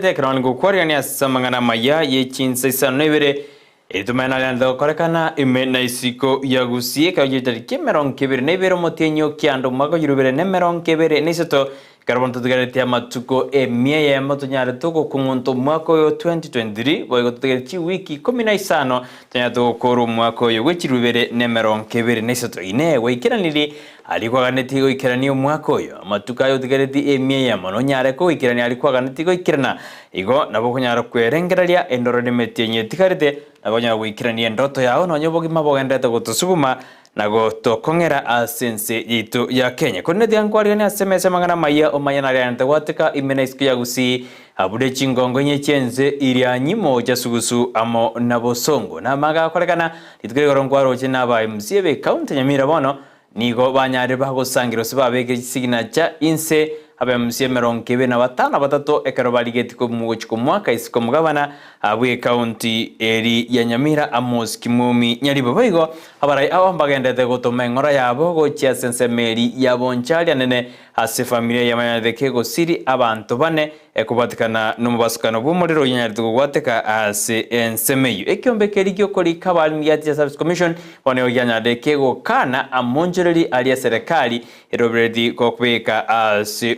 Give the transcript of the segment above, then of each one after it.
tugerete krango kwariani asamangana Amayia ye Chinsa Isano Ibere etumena lando korekana imena isiko ya Gusii ka yitari kemeron kebere nebero motenyo kiando mago yurubere nemeron kebere neseto Carbon tugerete amatuko emie ya motonyare toko kungonto mwako yo 2023 boygo tugerete wiki 15 tanyato koro mwako yo wechirubere nemeron kebere neseto ine weikiraniri alikuwa ganetigo ikiraniyo mwako yo amatuka yo tugerete emie ya mononyare ko ikirani alikuwa ganetigo ikirana igo nabo kunyara kwerengeralia endoro nemetenye tikarete nabonyara wikirani ndoto yao nonyobogi mabogendete gutosubuma nago tokongera asense yitu ya Kenya kone diankwari ni asemese mangana Amayia omaya nariante wateka imena isku ya Gusii abude chingongo nye chenze irianyimo jasugusu amo nabosongo na maga korekana litugere gorongwaro chena ba msiebe county Nyamira bono nigo banyare bago sangiro sibabeke signature inse abe msiemeron kebe na batana batato ekero baligeti ko mugochiko mwaka isiko mugabana abwe county eri ya Nyamira Amos Kimumi nyaribo boigo abarai awambagendete gotoma ngora yabo go chia sensemeri ya bonchali anene ase familia ya mayadeke go siri abantu bane ekubatikana numubasukano bumuriro nyaritugo gwateka ase ensemeyu ekyombekeri gyo kori kabali ya Service Commission bone oyanyadeke go kana amonjereri ali serikali erobredi ko kweka ase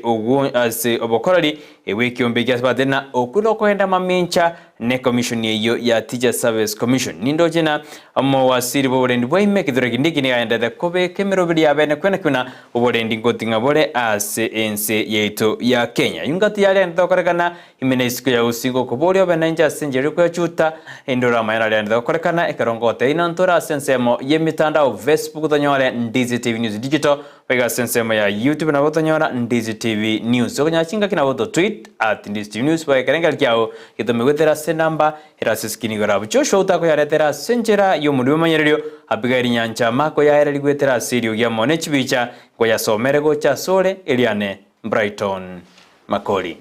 obokorari ewekiombe gyasbatena okuno kwenda mamincha ne commission yeyo ya Teacher Service Commission nindo jena amo wasiri borendi boime kidoregi ndikini aenda kobe kemerobiri yabene kwena oborendi ngotinga bore ase ense yeto ya Kenya yungati yale ndokorekana imene isiko ya usingo kobori obenanja senjeri ko chuta endora mayana yale ndokorekana ekarongote inantora sensemo yemitandao Facebook tonyore Ndizi TV News Digital pega sensemo ya YouTube na botonyora Ndizi TV News okonyachinga kina boto tweet @Ndizi TV News pa kerenga kyao kitomegwetera senamba erasiskini garabu chosho utako yaretera senjera yo muri manyerero abigari nyancha mako ya era ligwetera sirio ya mone chibicha ngo yasomere go cha sole eliane Brighton Makori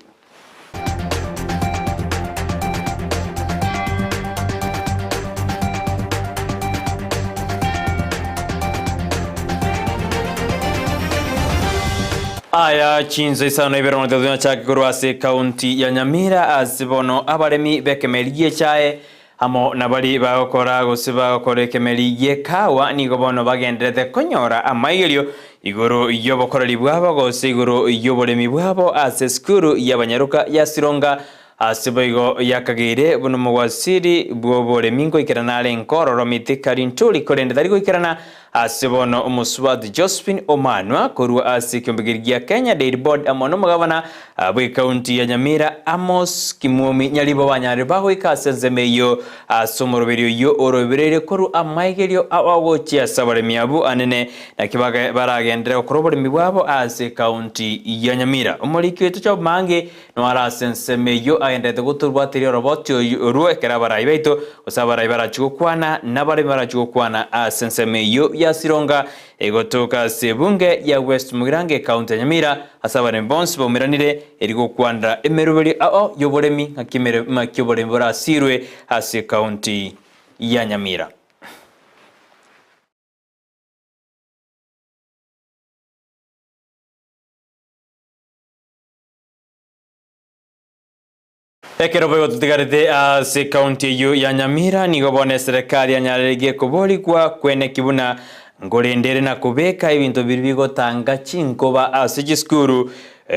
Aya Chinsa Isano Ibere no chake kurwase county ya Nyamira asibono abaremi bekemeliye chae amo nabali bagokora gosiba gokore kemeliye kawa nigo bono bagendete konyora amayirio igoro iyobokorali bwabo gose igoro iyoboremi bwabo ase skuru yabanyaruka yasironga asiboigo yakagire buno mugwasiri bwobore mingo ikiranale nkororo mitikari ntuli korende darigo ikirana asibono umuswadi Josephine Omanwa korwa asikyombegiria Kenya Dairy Board amono mugabana abwe county ya Nyamira Amos Kimumi nyalibo banyare baho ikasenzemeyo asomoroberio yo oroberere koru amayigerio awagochi asabare miabu anene nakibaga baragendera korobore mibwabo ase county ya Nyamira umuriki wetu cyo mange no arasenzemeyo agendete guturwaterio robotyo ruwe kerabara ibeito usabara ibara chukwana nabare bara chukwana asenzemeyo yasironga egotoka sebunge ya West Mugirange county Nyamira asabane bonse bomiranire erigo kwandra emeruberi yoboremi akimere makibore mbora sirwe ase county ya Nyamira Ekero boyo tugarete ase county ya Nyamira nigo bone serikali yanyarege kuboli kwa kwene kibuna ngorendere na kubeka ibintu biribigo tanga chinkoba ase giskuru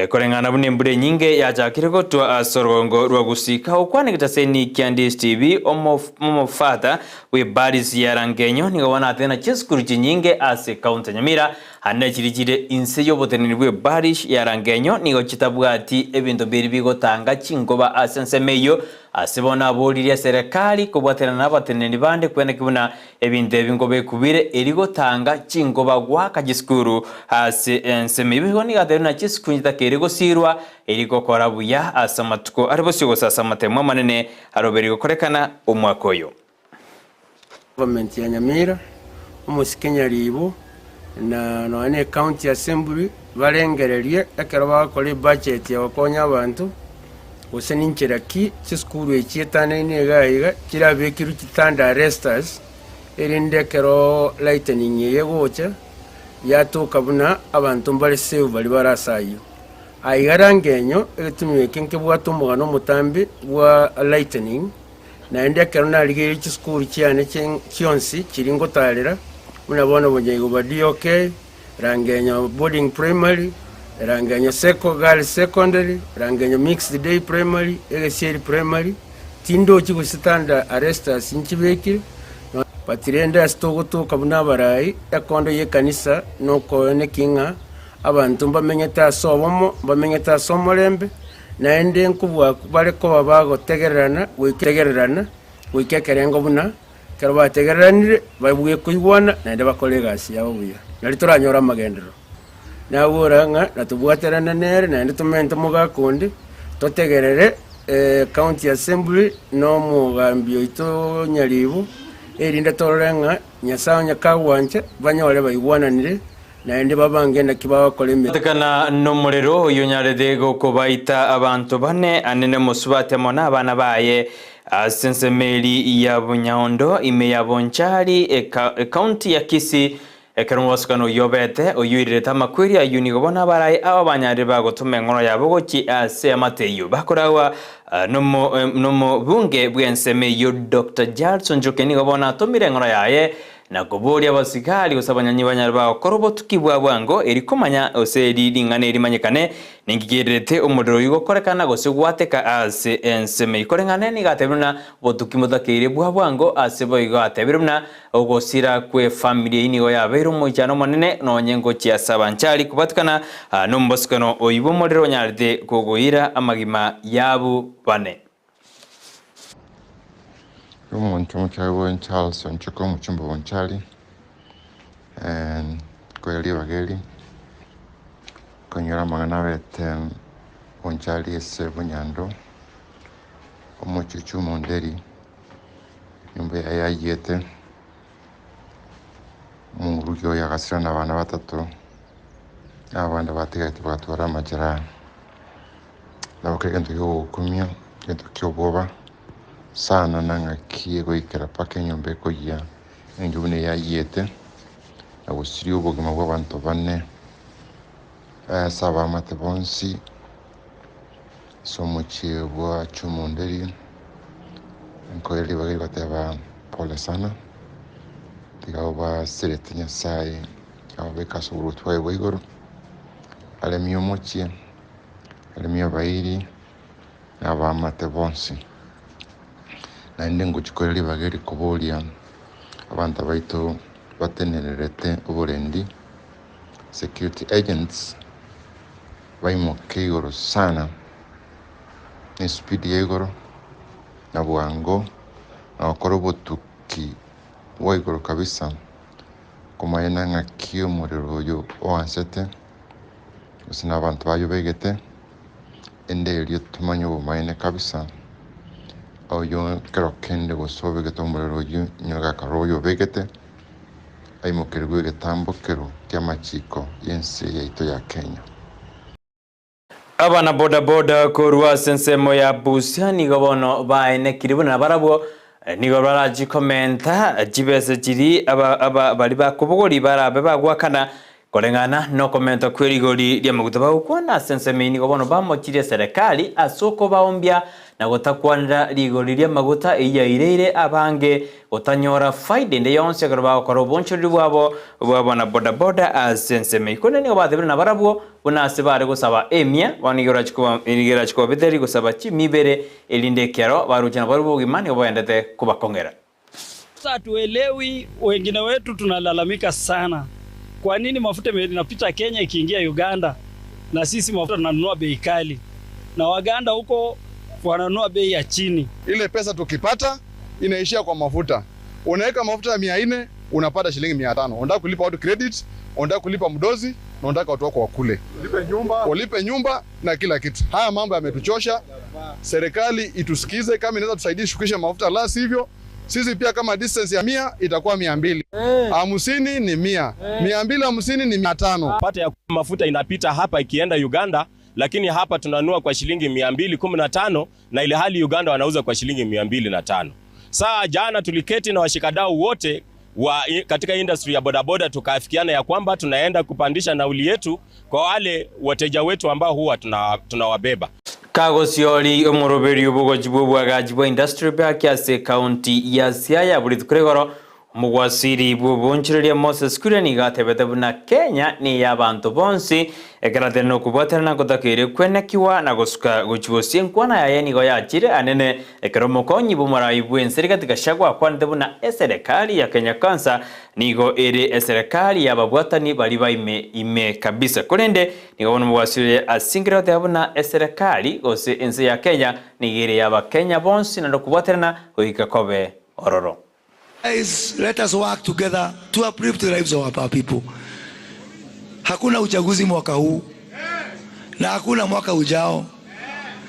korengana bune mbure nyinge yajakire gotwa asorongo rwa gusika ukwane gitaseni Ndizi TV omofata we baris yarangenyo nigo wana tena giskuru nyinge ase county Nyamira hane chirigire inse yobotenini bwe barish yarangenyo nigo chitabwati ebintu biribigo tanga chinkoba ase nsemeyo asibona boliriya serikali kubwatena nabateneni bande kwene kibuna ebintu ebingobe kubire erigo tanga chingoba gwaka giskuru ase ensemeyo ni gateruna chiskunjita kerego sirwa erigo korabuya asamatuko aribosyo sasa matemwa manene aroberigo korekana omwakoyo government ya Nyamira umusikenya libo na noane county assembly barengererie ekero bakole budget ya wakonya abantu useninchira ki chiskuru echietane negaiga kirabekiru kitanda arresters erindekero lightning yegocha yatoka buna abantu mbali save bali barasayo aigarangenyo etumye kenke bwatumbuga no mutambi bwa lightning na ende kerona ligeri chi school chiane chionsi chiringo talera munabona bonyengo badi okay rangenyo boarding primary rangenyo secondary rangenyo mixed day primary egesieri primary tindo chigusitanda arrestas inchibeki patirenda stogoto kabuna barai yakondo ye kanisa noko ne kinga abantu bamenyeta sobomo bamenyeta somolembe naende nkubwa bale ko bago tegererana wikekerengo buna kero bategereranire babuye kuibwana naende bakole gasi yabo buya nali turanyora magendero nawuranga natubwaterana nere naende tumenta mugakundi totegerere county assembly no mugambio ito nyalibu erinda torenga nyasanya kawanje banyole baibwananire naende babangenda kibawa koleme takana nomorero yonyarede gokobaita abantu bane anene musubate mona abana baye sensemeli ya Bunyaondo ime ya Bonchari county ya Kisii ekerumwaskano yobete oyuireta Makori ayuni gobona baraye aba banyare bagotume ngono yabo goki ase amateyo bakorawa nomo bunge bwenseme yo Dr. Jackson Jokeni gobona tomire ngono yaye na kuboria basikali usabanya banyare bagokorobo tukibwa bwango erikomanya oseri dingane erimanyekane ningigerete umudoro yugokorekana gose gwateka ase enseme ikorengane nigatebuna botukimudakire bwa bwango ase boigo atebiruna ogosira kwe family inigo yabero mujano monene nonyengo chia sabanchari kubatukana nomboskano oyibo modero nyarde kogoira amagima yabu bane umuntu mukyawe Charles onchoko muchumba bonchali and kweli bageli konyora magana bete bonchali ese Bunyando omuchuchu monderi nyumba yayete murugyo yagasirana abana batatu abana bategetse batwara amajara nabakegento yo kumya gento kyoboba sana nanga kiego ikera pake nyombe ko ya njubune yayete abusiri ubugima bw'abantu bane saba mate bonsi somuchibwa chumunderi nkoeli bagiri bateba pole sana tigaba seretinya sai abeka suru twaye wigoro alemio mochie alemio bairi aba mate bonsi na ndengo chikoreli bageri kubolia abantu baito batenererete uburendi security agents baimo keigoro sana ni speed yegoro na bwango na wakorobotuki waigoro kabisa kumayena ngakio muriro yo oansete usina abantu bayo begete ende elio tumanyo bumayene kabisa oyo kero kende gosobe getomuriro yo nyoga karoyo begete aimo kerwe getambo kero kyamachiko yense yaito ya Kenya. Abana boda boda korwa sensemo ya Busia nigobono baene kiribuna barabo nigobara jikomenta jibese jiri aba bali bakubugori barabe bagwakana kolengana no komenta kwirigori lya magutaba ukwana senseme nigobono bamokire serikali asoko baombya na gotakwanira ligori lya maguta iyairire abange otanyora faide nde yonse garba korobonchuri bwabo na boda boda asenseme ikone ni obathebira na barabwo bunase bare gusaba emia wanigora chiko bideri gusaba chimibere elinde kero barujana barubo gimani obaendete kubakongera. Sasa tuelewi, wengine wetu tunalalamika sana. Kwa nini mafuta yanapita Kenya ikiingia Uganda na sisi mafuta tunanunua bei kali na Waganda huko wananunua bei ya chini? Ile pesa tukipata inaishia kwa mafuta. Unaweka mafuta ya 400 unapata shilingi 500. Unataka kulipa watu credit, unataka kulipa mdozi na unataka watu wako wakule. Ulipe nyumba na kila kitu. Haya mambo yametuchosha. Serikali itusikize, kama inaweza tusaidie shukisha mafuta, la sivyo sisi pia kama distance ya 100 itakuwa 200. 50 ni 100. 250 ni 500. Pata ya mafuta inapita hapa ikienda Uganda, lakini hapa tunanunua kwa shilingi 215 na ile hali Uganda wanauza kwa shilingi 205. Saa jana tuliketi na washikadau wote katika industry ya bodaboda tukaafikiana ya kwamba tunaenda kupandisha nauli yetu kwa wale wateja wetu ambao huwa tunawabeba. Kagosiori omuroberi obugoji bw'obwagaji bwa industry byakyase county ya Siaya buri tukuregoro mugwasiri bw'obonchereria Moses Kureni gatebete buna Kenya ni yabantu bonsi ekerate no kubwaterana kotakire kwenekiwa na gosuka gochibosie nkwana yaye nigo yachire anene ekeromokonyi bumarayi bwenseri katika shagwa kwante buna serikali ya Kenya Kwanza nigo ere serikali ya babwatani bali baime kabisa kurende nigo bono mugwasiri asingira tabuna serikali gose ense ya Kenya nigire yaba Kenya bonsi na kubwaterana goika kobe ororo. Guys, let us work together to uplift the lives of our people. Hakuna uchaguzi mwaka huu na hakuna mwaka ujao.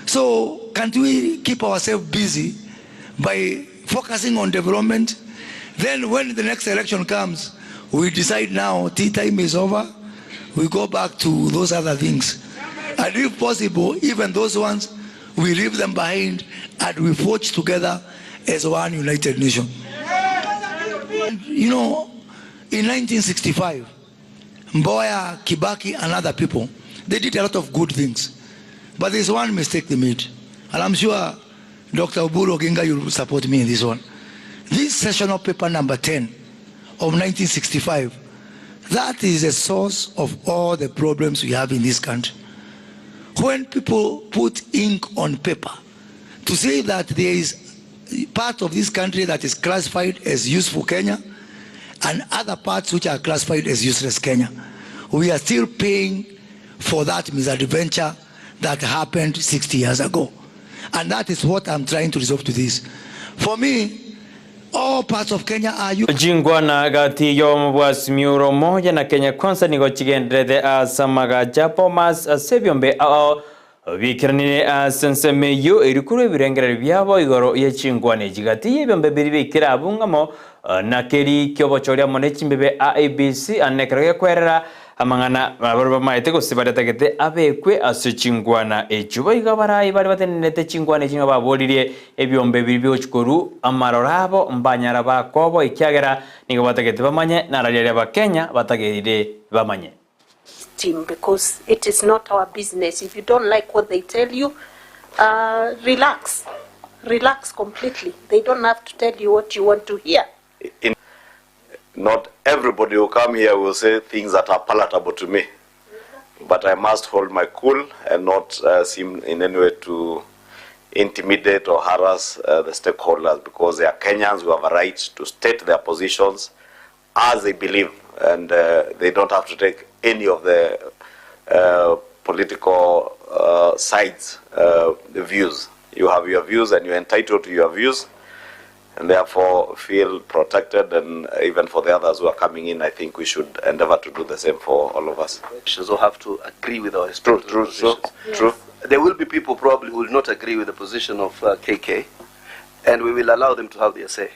So can't we keep ourselves busy by focusing on development? Then when the next election comes, we decide now tea time is over, we go back to those other things. And if possible, even those ones, we leave them behind and we forge together as one united nation. You know, in 1965, Mboya, Kibaki, and other people, they did a lot of good things. But there's one mistake they made. And I'm sure Dr. Oburu Oginga, you will support me in this one. This sessional paper number 10 of 1965, that is the source of all the problems we have in this country. When people put ink on paper to say that there is part of this country that is classified as useful Kenya and other parts which are classified as useless Kenya, we are still paying for that misadventure that happened 60 years ago. And that is what I'm trying to resolve to this. For me, all parts of Kenya are jingwana gati yo was miuro moja na Kenya Kwanza nigo chigendrede asamaga japo mas asebyombe bikirani senseme yo irikuru birengere byabo igoro ye chingwane jigati yebembe biribikira abungamo na keri kyobochoria monechimbe ABC anekere kwerera amangana abarba maite ko sibaretagete abekwe asuchingwana ejuba igabarayi bari batenete chingwane jinga babolirie ebyombe biribyo chikoru amarorabo mbanyara bakobo ikyagera nigo batagete bamanye nararire bakenya batagerire bamanye team, because it is not our business. If you don't like what they tell you, relax completely. They don't have to tell you what you want to hear. Not everybody who come here will say things that are palatable to me, but I must hold my cool and not seem in any way to intimidate or harass the stakeholders, because they are Kenyans who have a right to state their positions as they believe, and they don't have to take any of the political sides, the views. You have your views and you're entitled to your views, and therefore feel protected. And even for the others who are coming in, I think we should endeavor to do the same for all of us. So have to agree with our historical positions. True. There will be people probably who will not agree with the position of KK, and we will allow them to have their say.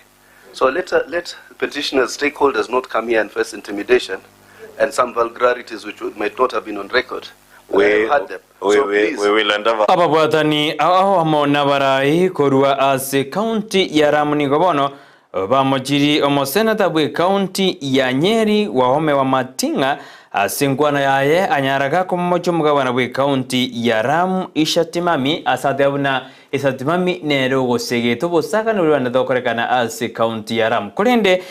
So let petitioners, stakeholders not come here and face intimidation and some vulgarities which might not have been on record. We will endeavor. Ababwatani amona barai korua ase county ya Ramuni gobono bamojiri omosenata bwe county ya Nyeri wahome wa Matinga asingwana yaye anyaraga kumocho mugabana bwe county ya Ramu ishatimami asadebuna isatimami nero gosegeto bosaka no rwanda dokorekana ase county ya Ramu kurende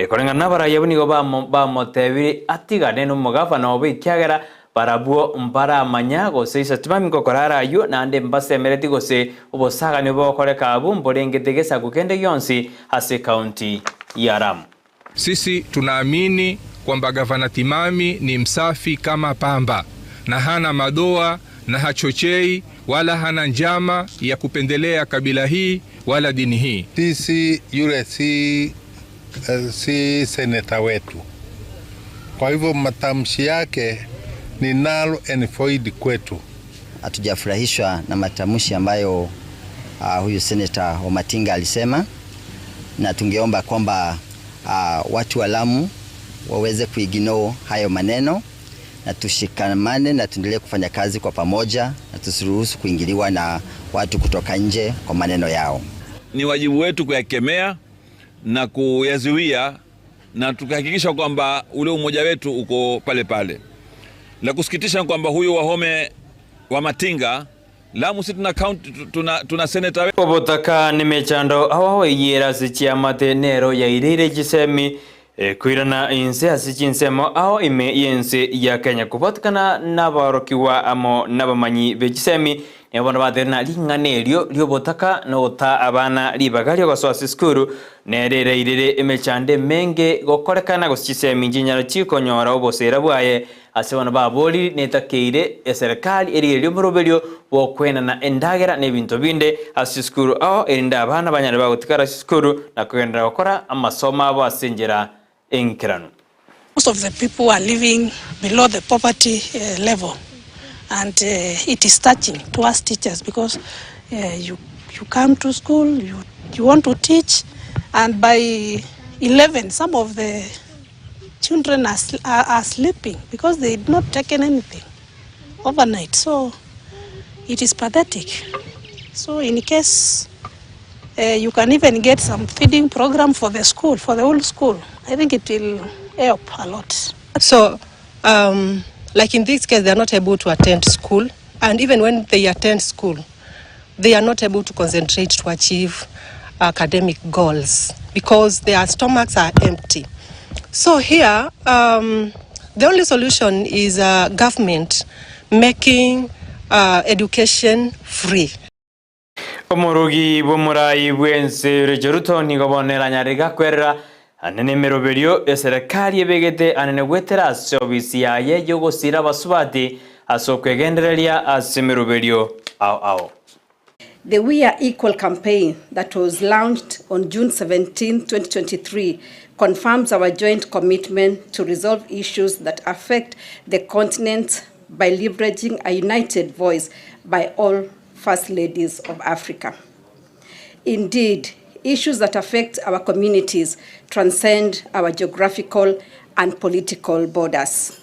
korenga nabara yabuni go bamotebiri atigane no mugabana obe kyagera barabuo mbara amanyago se isatimami kokorara yo nande mbase mereti gose obosaga ne bokoreka abumbo rengetegesa kukende yonsi ase county ya Ramu. Sisi tunaamini kwamba gavana Timami ni msafi kama pamba na hana madoa na hachochei wala hana njama ya kupendelea kabila hii wala dini hii. Sisi yule si seneta wetu. Kwa hivyo matamshi yake ni null and void kwetu. Hatujafurahishwa na matamshi ambayo huyu seneta Omatinga alisema, na tungeomba kwamba watu wa Lamu waweze kuignore hayo maneno na tushikamane na tuendelee kufanya kazi kwa pamoja na tusiruhusu kuingiliwa na watu kutoka nje kwa maneno yao. Ni wajibu wetu kuyakemea na kuyazuia na tukahakikisha kwamba ule umoja wetu uko pale pale. La kusikitisha kwamba huyu Wahome wa Matinga Lamu si tuna senator obotaka nimechando awawe yera sichiamate nero ya irire jisemi kuirana inse asichinsemo ao ime yense ya Kenya kupatikana nabarokiwa amo nabamanyi bejisemi nebona baterna linganerio liobotaka no ta abana libagalio gaswasi skuru nerere irire imechande menge gokorekana gosichisemi njinyaro chikonyora obosera bwaye asebona baboli netakeire eserikali erire murobelio bokwena na endagera nebinto binde asiskuru ao erinda abana banyane bagotikara siskuru na kwenda gukora amasoma abo asenjera enkiranu. Most of the people are living below the poverty level, and it is touching to us teachers because you come to school, you want to teach, and by 11 some of the children are sleeping because they had not taken anything overnight. So it is pathetic. So in case you can even get some feeding program for the school, for the whole school, I think it will help a lot. So like in this case, they are not able to attend school, and even when they attend school, they are not able to concentrate to achieve academic goals because their stomachs are empty. So here, the only solution is government making education free. Omurugi bumurai bwense rejoruto nigobonera nyariga kwerera anene meroberio eserikali ebegete anene gwetera service yaye yogosira basubati asokwegendereria asemeroberio ao. The We Are Equal campaign that was launched on June 17, 2023 confirms our joint commitment to resolve issues that affect the continent by leveraging a united voice by all First Ladies of Africa. Indeed, issues that affect our communities transcend our geographical and political borders.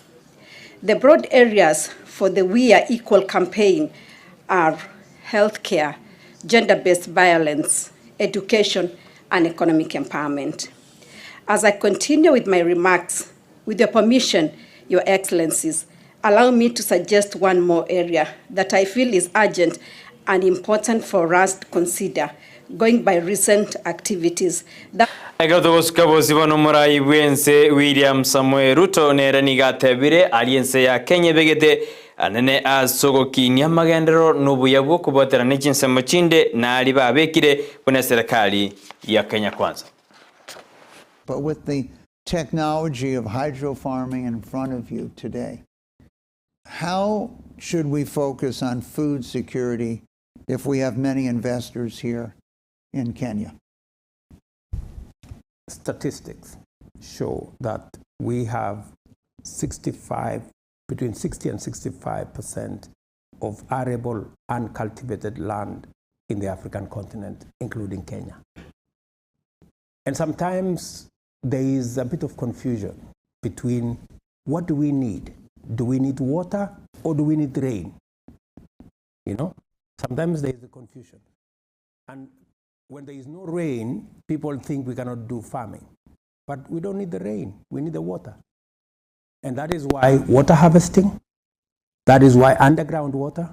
The broad areas for the We Are Equal campaign are healthcare, gender-based violence, education, and economic empowerment. As I continue with my remarks, with your permission, Your Excellencies, allow me to suggest one more area that I feel is urgent and important for us to consider, going by recent activities. William Samuel Ruto neranigate aliense ya Kenya begete anene asogoki nyamagendero nubuyabu kubotera n'ichinse machinde na ali babekire kuna serikali ya Kenya kwanza. But with the technology of hydro farming in front of you today, how should we focus on food security if we have many investors here in Kenya? Statistics show that we have between 60 and 65% of arable uncultivated land in the African continent, including Kenya. And sometimes there is a bit of confusion between what do we need? Do we need water or do we need rain? You know, sometimes there is a confusion. And when there is no rain, people think we cannot do farming. But we don't need the rain, we need the water. And that is why water harvesting, that is why underground water,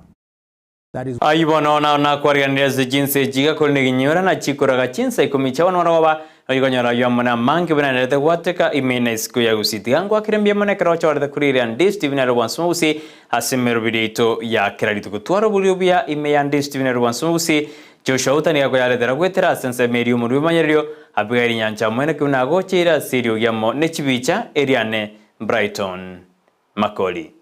that is why... Ayibona na kwarianeza jinsi jiga kulniginyora na chikuraga Chinsa ikumichawa noroba oyigonyora yamana mangi banarete wateka imena isku ya Gusii tiangwa kirembia mana karacha warda kuriri Ndizi TV na Gusii asemeru videito ya kiralitu kutwaro buliubia imeya Ndizi TV na Gusii Joshua Auta ni agoyale deragwetera sense meriu muri manyerio abigari nyancha mwene kuna gochira sirio yamo nechibicha eriane Brighton Makori.